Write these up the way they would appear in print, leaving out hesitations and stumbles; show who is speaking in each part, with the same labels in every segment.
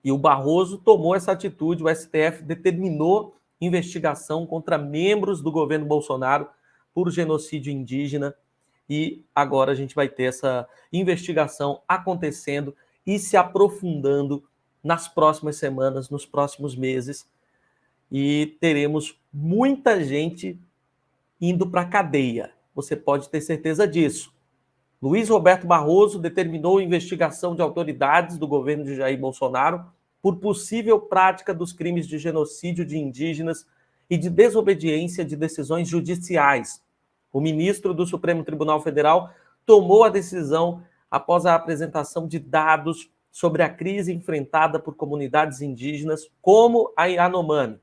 Speaker 1: E o Barroso tomou essa atitude, o STF determinou investigação contra membros do governo Bolsonaro por genocídio indígena, e agora a gente vai ter essa investigação acontecendo e se aprofundando nas próximas semanas, nos próximos meses, e teremos muita gente indo para a cadeia. Você pode ter certeza disso. Luiz Roberto Barroso determinou investigação de autoridades do governo de Jair Bolsonaro por possível prática dos crimes de genocídio de indígenas e de desobediência de decisões judiciais. O ministro do Supremo Tribunal Federal tomou a decisão após a apresentação de dados sobre a crise enfrentada por comunidades indígenas, como a Yanomami.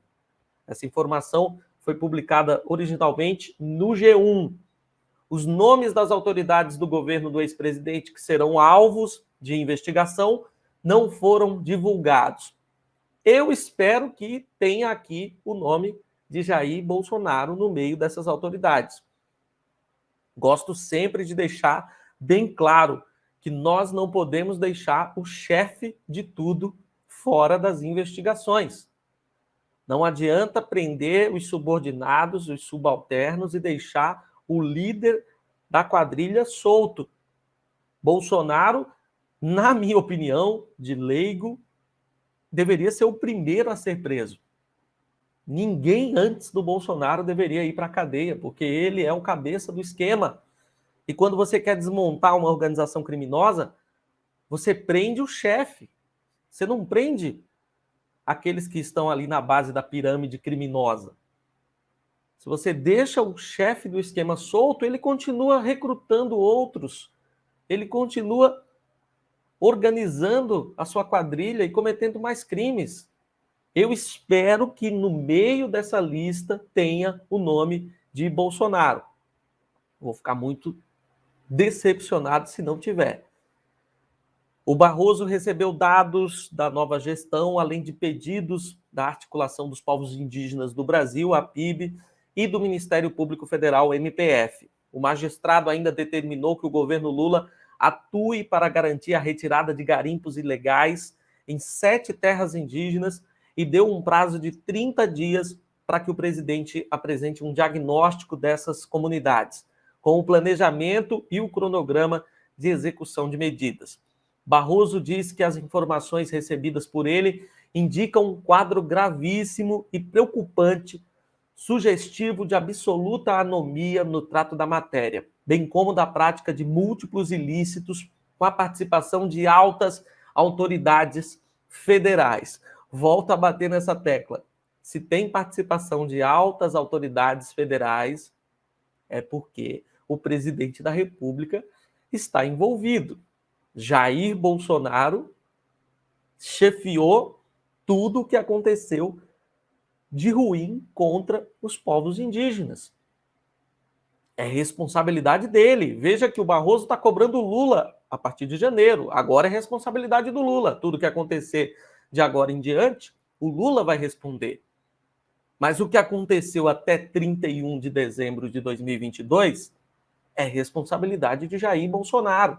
Speaker 1: Essa informação foi publicada originalmente no G1. Os nomes das autoridades do governo do ex-presidente que serão alvos de investigação não foram divulgados. Eu espero que tenha aqui o nome de Jair Bolsonaro no meio dessas autoridades. Gosto sempre de deixar bem claro que nós não podemos deixar o chefe de tudo fora das investigações. Não adianta prender os subordinados, os subalternos e deixar o líder da quadrilha solto. Bolsonaro, na minha opinião, de leigo, deveria ser o primeiro a ser preso. Ninguém antes do Bolsonaro deveria ir para a cadeia, porque ele é o cabeça do esquema. E quando você quer desmontar uma organização criminosa, você prende o chefe. Você não prende aqueles que estão ali na base da pirâmide criminosa. Se você deixa o chefe do esquema solto, ele continua recrutando outros, ele continua organizando a sua quadrilha e cometendo mais crimes. Eu espero que no meio dessa lista tenha o nome de Bolsonaro. Vou ficar muito decepcionado se não tiver. O Barroso recebeu dados da nova gestão, além de pedidos da Articulação dos Povos Indígenas do Brasil, a PIB, e do Ministério Público Federal, MPF. O magistrado ainda determinou que o governo Lula atue para garantir a retirada de garimpos ilegais em 7 terras indígenas e deu um prazo de 30 dias para que o presidente apresente um diagnóstico dessas comunidades, com o planejamento e o cronograma de execução de medidas. Barroso diz que as informações recebidas por ele indicam um quadro gravíssimo e preocupante, sugestivo de absoluta anomia no trato da matéria, bem como da prática de múltiplos ilícitos com a participação de altas autoridades federais. Volto a bater nessa tecla. Se tem participação de altas autoridades federais, é porque o presidente da República está envolvido. Jair Bolsonaro chefiou tudo o que aconteceu de ruim contra os povos indígenas. É responsabilidade dele. Veja que o Barroso está cobrando o Lula a partir de janeiro. Agora é responsabilidade do Lula. Tudo que acontecer de agora em diante, o Lula vai responder. Mas o que aconteceu até 31 de dezembro de 2022 é responsabilidade de Jair Bolsonaro.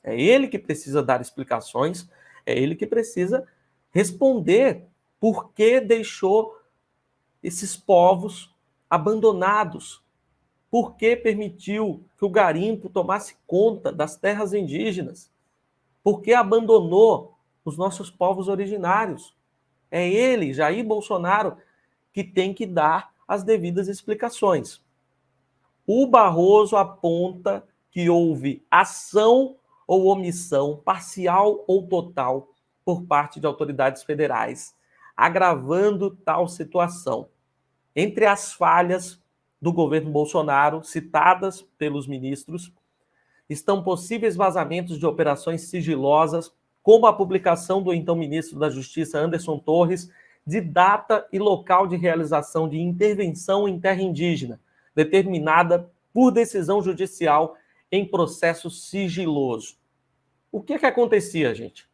Speaker 1: É ele que precisa dar explicações, é ele que precisa responder por que deixou esses povos abandonados, por que permitiu que o garimpo tomasse conta das terras indígenas, por que abandonou os nossos povos originários. É ele, Jair Bolsonaro, que tem que dar as devidas explicações. O Barroso aponta que houve ação ou omissão, parcial ou total, por parte de autoridades federais, agravando tal situação. Entre as falhas do governo Bolsonaro, citadas pelos ministros, estão possíveis vazamentos de operações sigilosas, como a publicação do então ministro da Justiça, Anderson Torres, de data e local de realização de intervenção em terra indígena, determinada por decisão judicial em processo sigiloso. O que acontecia, gente?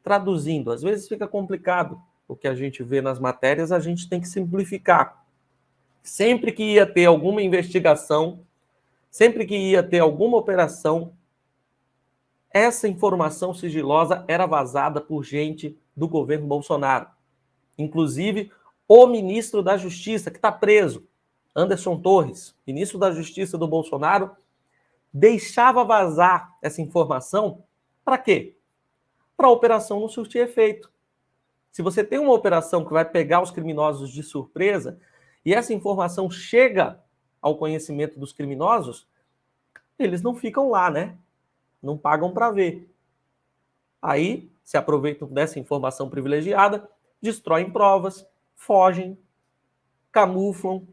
Speaker 1: Traduzindo, às vezes fica complicado o que a gente vê nas matérias, a gente tem que simplificar. Sempre que ia ter alguma investigação, sempre que ia ter alguma operação, essa informação sigilosa era vazada por gente do governo Bolsonaro. Inclusive, o ministro da Justiça, que está preso, Anderson Torres, ministro da Justiça do Bolsonaro, deixava vazar essa informação para quê? Para a operação não surtir efeito. Se você tem uma operação que vai pegar os criminosos de surpresa e essa informação chega ao conhecimento dos criminosos, eles não ficam lá, né? Não pagam para ver. Aí se aproveitam dessa informação privilegiada, destroem provas, fogem, camuflam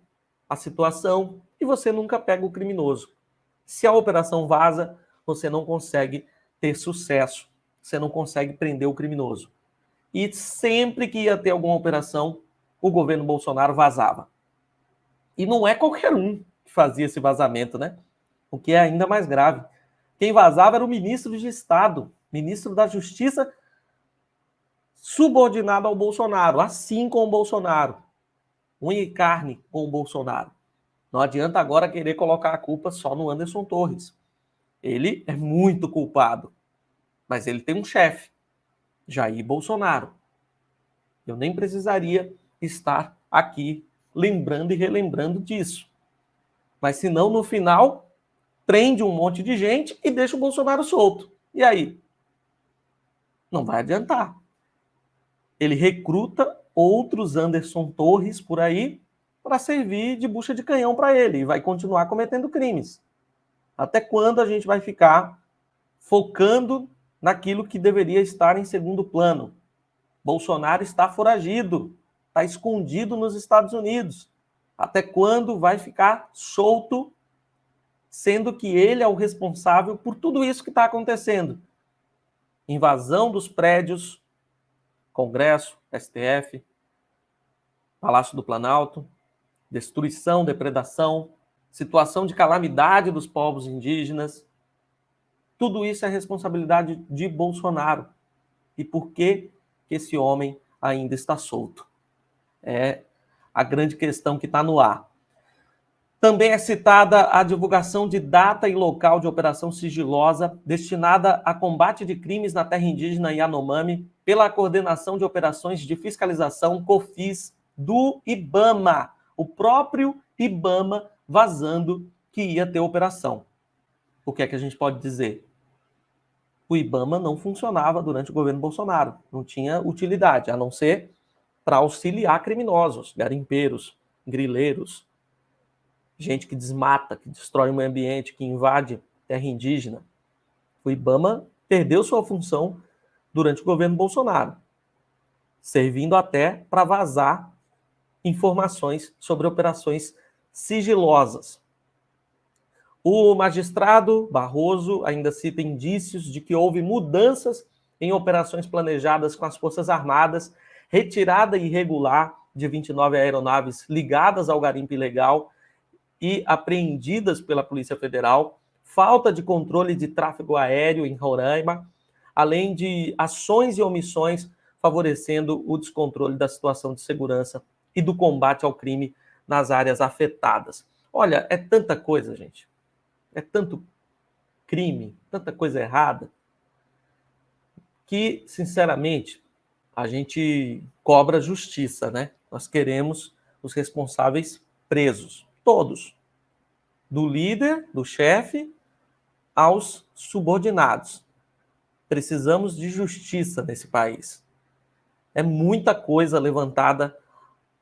Speaker 1: a situação e você nunca pega o criminoso. Se a operação vaza, você não consegue ter sucesso, você não consegue prender o criminoso. E sempre que ia ter alguma operação, o governo Bolsonaro vazava. E não é qualquer um que fazia esse vazamento, né? O que é ainda mais grave. Quem vazava era o ministro de Estado, ministro da Justiça, subordinado ao Bolsonaro, assim como o Bolsonaro. Unha e carne com o Bolsonaro. Não adianta agora querer colocar a culpa só no Anderson Torres. Ele é muito culpado, mas ele tem um chefe, Jair Bolsonaro. Eu nem precisaria estar aqui lembrando e relembrando disso. Mas senão, no final, prende um monte de gente e deixa o Bolsonaro solto. E aí? Não vai adiantar. Ele recruta outros Anderson Torres por aí para servir de bucha de canhão para ele e vai continuar cometendo crimes. Até quando a gente vai ficar focando naquilo que deveria estar em segundo plano? Bolsonaro está foragido, está escondido nos Estados Unidos. Até quando vai ficar solto, sendo que ele é o responsável por tudo isso que está acontecendo? Invasão dos prédios, Congresso, STF, Palácio do Planalto, destruição, depredação, situação de calamidade dos povos indígenas. Tudo isso é responsabilidade de Bolsonaro. E por que esse homem ainda está solto? É a grande questão que está no ar. Também é citada a divulgação de data e local de operação sigilosa destinada a combate de crimes na terra indígena Yanomami pela Coordenação de Operações de Fiscalização, COFIS, do IBAMA. O próprio IBAMA vazando que ia ter operação. O que é que a gente pode dizer? O IBAMA não funcionava durante o governo Bolsonaro. Não tinha utilidade, a não ser para auxiliar criminosos, garimpeiros, grileiros, gente que desmata, que destrói o meio ambiente, que invade terra indígena. O IBAMA perdeu sua função durante o governo Bolsonaro, servindo até para vazar informações sobre operações sigilosas. O magistrado Barroso ainda cita indícios de que houve mudanças em operações planejadas com as Forças Armadas, retirada irregular de 29 aeronaves ligadas ao garimpo ilegal e apreendidas pela Polícia Federal, falta de controle de tráfego aéreo em Roraima, além de ações e omissões favorecendo o descontrole da situação de segurança e do combate ao crime nas áreas afetadas. Olha, é tanta coisa, gente. É tanto crime, tanta coisa errada, que, sinceramente, a gente cobra justiça, né? Nós queremos os responsáveis presos, todos, do líder, do chefe, aos subordinados. Precisamos de justiça nesse país. É muita coisa levantada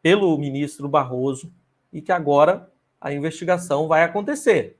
Speaker 1: pelo ministro Barroso e que agora a investigação vai acontecer.